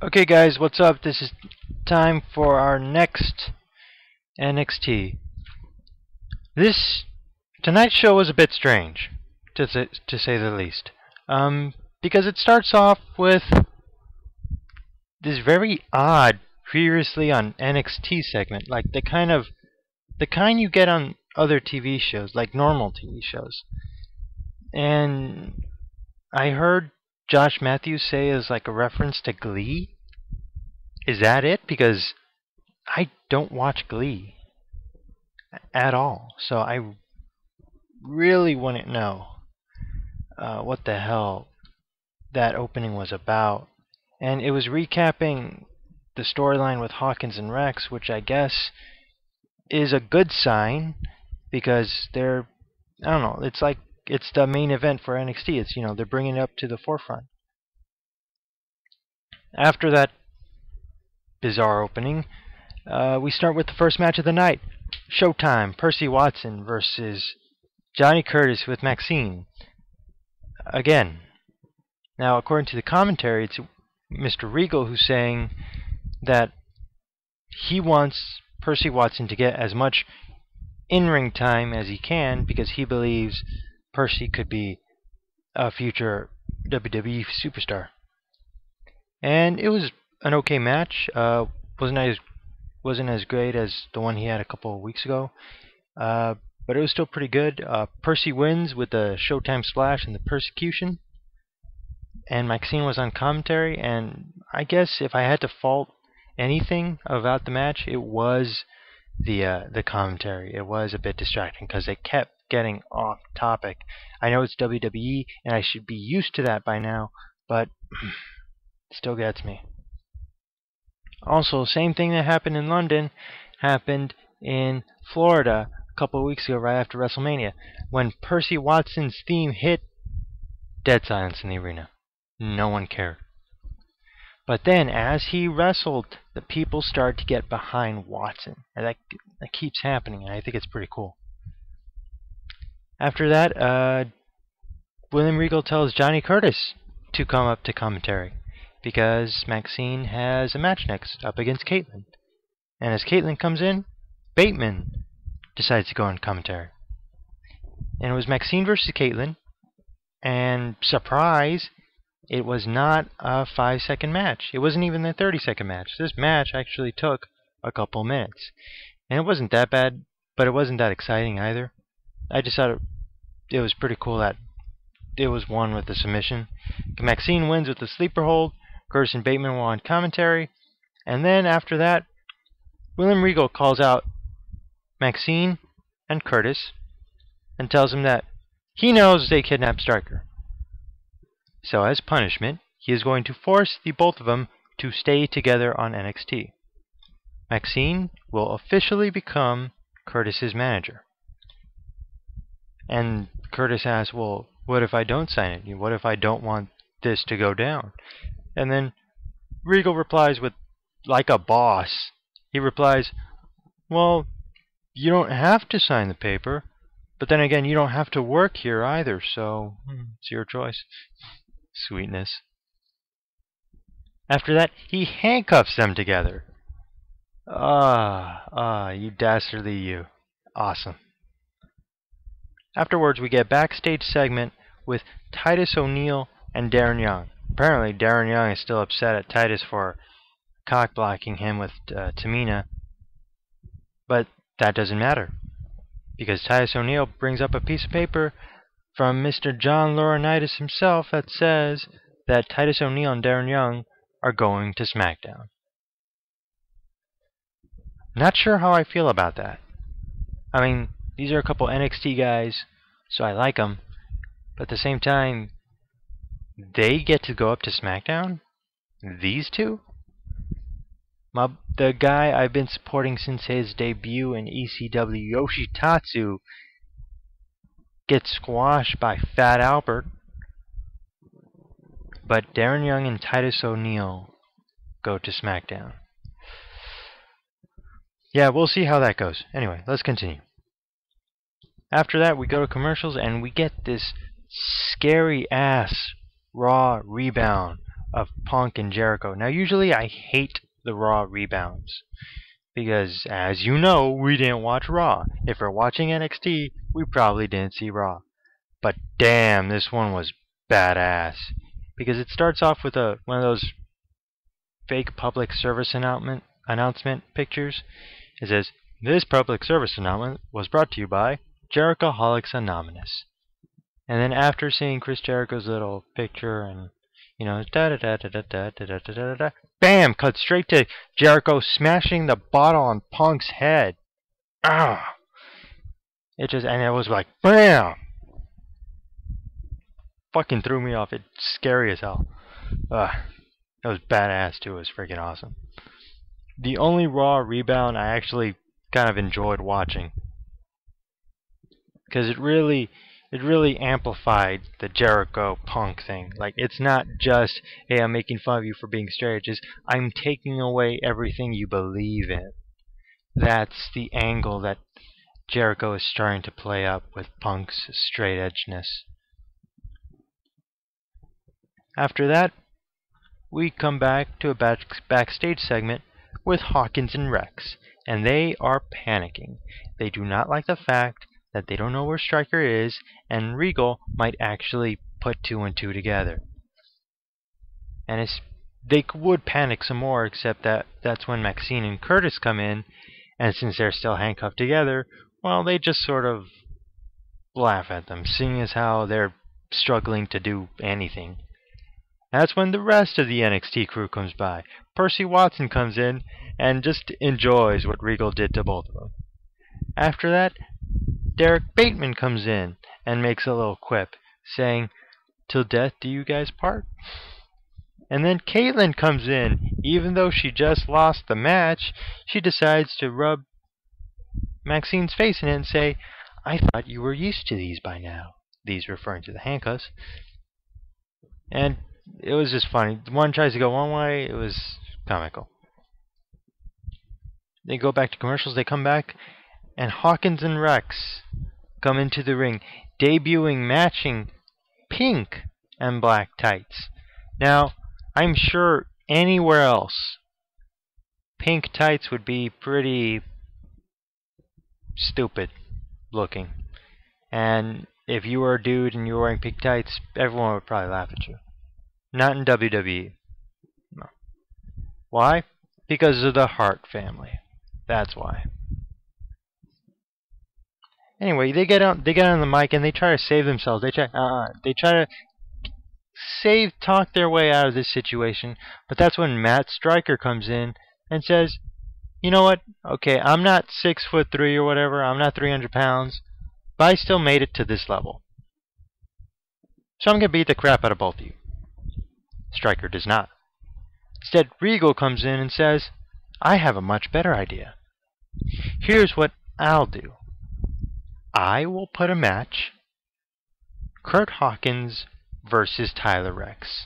Okay guys, what's up? This is time for our next NXT. This tonight's show was a bit strange, to say the least. Because it starts off with this very odd previously on NXT segment, like the kind you get on other TV shows, like normal TV shows. And I heard Josh Matthews say is like a reference to Glee. Is that it? Because I don't watch Glee at all, so I really wouldn't know what the hell that opening was about. And it was recapping the storyline with Hawkins and Rex, which I guess is a good sign because I don't know, it's like it's the main event for NXT. It's, they're bringing it up to the forefront. After that bizarre opening, we start with the first match of the night. Showtime, Percy Watson versus Johnny Curtis with Maxine. Again, now according to the commentary, it's Mr. Regal who's saying that he wants Percy Watson to get as much in-ring time as he can because he believes Percy could be a future WWE superstar. And it was an okay match. Wasn't as great as the one he had a couple of weeks ago, but it was still pretty good. Percy wins with the Showtime Splash and the Persecution, and Maxine was on commentary. And I guess if I had to fault anything about the match, it was the commentary. It was a bit distracting because they kept getting off topic. I know it's WWE, and I should be used to that by now, but it still gets me. Also, same thing that happened in London happened in Florida a couple of weeks ago, right after WrestleMania. When Percy Watson's theme hit, dead silence in the arena. No one cared. But then, as he wrestled, the people started to get behind Watson. And that keeps happening, and I think it's pretty cool. After that, William Regal tells Johnny Curtis to come up to commentary, because Maxine has a match next up against Caitlyn. And as Caitlyn comes in, Bateman decides to go on commentary. And it was Maxine versus Caitlyn, and surprise, it was not a 5-second match. It wasn't even a 30-second match. This match actually took a couple minutes. And it wasn't that bad, but it wasn't that exciting either. I just thought it was pretty cool that it was won with a submission. Maxine wins with the sleeper hold. Curtis and Bateman were on commentary, and then after that, William Regal calls out Maxine and Curtis and tells them that he knows they kidnapped Stryker. So as punishment, he is going to force the both of them to stay together on NXT. Maxine will officially become Curtis's manager. And Curtis asks, well, what if I don't sign it? What if I don't want this to go down? And then Regal replies with, like a boss, he replies, well, you don't have to sign the paper, but then again, you don't have to work here either, so it's your choice. Sweetness. After that, he handcuffs them together. You dastardly you. Awesome. Afterwards, we get a backstage segment with Titus O'Neil and Darren Young. Apparently, Darren Young is still upset at Titus for cock-blocking him with Tamina. But that doesn't matter, because Titus O'Neil brings up a piece of paper from Mr. John Laurinaitis himself that says that Titus O'Neil and Darren Young are going to SmackDown. Not sure how I feel about that. I mean, these are a couple NXT guys, so I like them. But at the same time, they get to go up to SmackDown? These two? The guy I've been supporting since his debut in ECW, Yoshitatsu, gets squashed by Fat Albert. But Darren Young and Titus O'Neil go to SmackDown. Yeah, we'll see how that goes. Anyway, let's continue. After that, we go to commercials, and we get this scary-ass Raw rebound of Punk and Jericho. Now, usually I hate the Raw rebounds because, as you know, we didn't watch Raw. If we're watching NXT, we probably didn't see Raw. But damn, this one was badass because it starts off with one of those fake public service announcement pictures. It says, "This public service announcement was brought to you by Jerichoholics Anonymous." And then after seeing Chris Jericho's little picture and, you know, da da da da da da da da da da, bam, cut straight to Jericho smashing the bottle on Punk's head. Ah! And it was like, bam! Fucking threw me off. It's scary as hell. It was badass too. It was freaking awesome. The only Raw rebound I actually kind of enjoyed watching, because it really amplified the Jericho Punk thing. Like, it's not just, hey, I'm making fun of you for being straight. It's just, I'm taking away everything you believe in. That's the angle that Jericho is starting to play up with Punk's straight edgeness. After that, we come back to a backstage segment with Hawkins and Rex, and they are panicking. They do not like the fact that they don't know where Stryker is, and Regal might actually put 2 and 2 together. And they would panic some more, except that that's when Maxine and Curtis come in, and since they're still handcuffed together, well, they just sort of laugh at them, seeing as how they're struggling to do anything. That's when the rest of the NXT crew comes by. Percy Watson comes in and just enjoys what Regal did to both of them. After that, Derek Bateman comes in and makes a little quip, saying, "Till death do you guys part?" And then Caitlyn comes in. Even though she just lost the match, she decides to rub Maxine's face in it and say, "I thought you were used to these by now." These referring to the handcuffs. And it was just funny. One tries to go one way. It was comical. They go back to commercials. They come back, and Hawkins and Rex come into the ring, debuting matching pink and black tights. Now, I'm sure anywhere else, pink tights would be pretty stupid looking. And if you were a dude and you were wearing pink tights, everyone would probably laugh at you. Not in WWE. No. Why? Because of the Hart family. That's why. Anyway, they get on the mic and they try to save themselves. They try to talk their way out of this situation. But that's when Matt Stryker comes in and says, "You know what? Okay, I'm not 6'3" or whatever. I'm not 300 pounds, but I still made it to this level. So I'm gonna beat the crap out of both of you." Stryker does not. Instead, Regal comes in and says, "I have a much better idea. Here's what I'll do. I will put a match, Kurt Hawkins versus Tyler Rex.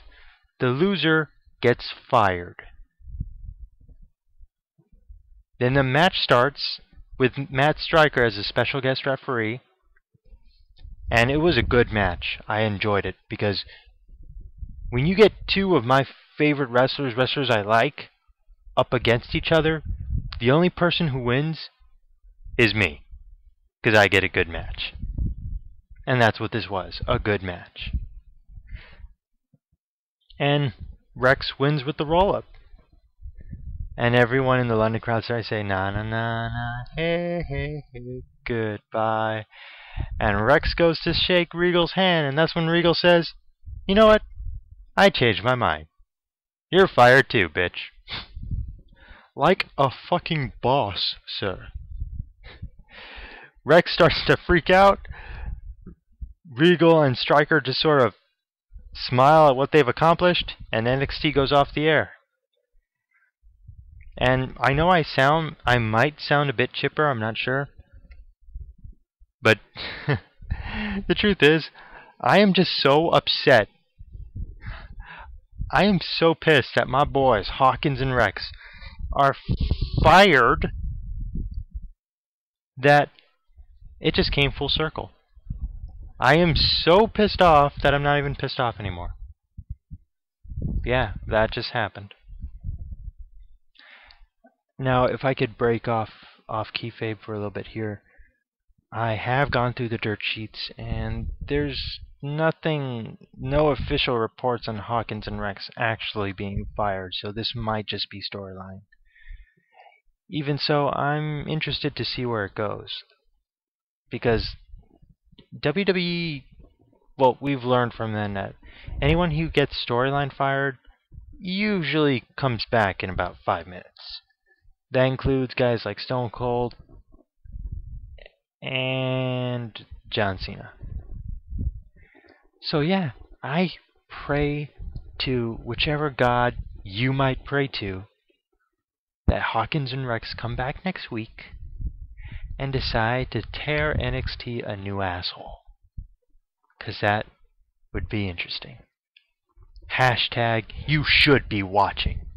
The loser gets fired." Then the match starts with Matt Stryker as a special guest referee, and it was a good match. I enjoyed it because when you get two of my favorite wrestlers I like, up against each other, the only person who wins is me, because I get a good match. And that's what this was, a good match. And Rex wins with the roll-up. And everyone in the London crowd starts saying, "Na na na na, hey hey hey, goodbye." And Rex goes to shake Regal's hand, and that's when Regal says, "You know what? I changed my mind. You're fired too, bitch." Like a fucking boss, sir. Rex starts to freak out. Regal and Stryker just sort of smile at what they've accomplished, and NXT goes off the air. And I know I might sound a bit chipper, I'm not sure. But the truth is, I am just so upset. I am so pissed that my boys, Hawkins and Rex, are fired that it just came full circle. I am so pissed off that I'm not even pissed off anymore. Yeah, that just happened. Now, if I could break off kayfabe for a little bit here, I have gone through the dirt sheets, and there's no official reports on Hawkins and Rex actually being fired, so this might just be storyline. Even so, I'm interested to see where it goes, because WWE, well, we've learned from them that anyone who gets storyline fired usually comes back in about 5 minutes. That includes guys like Stone Cold and John Cena. So yeah, I pray to whichever god you might pray to that Hawkins and Rex come back next week and decide to tear NXT a new asshole. 'Cause that would be interesting. Hashtag you should be watching.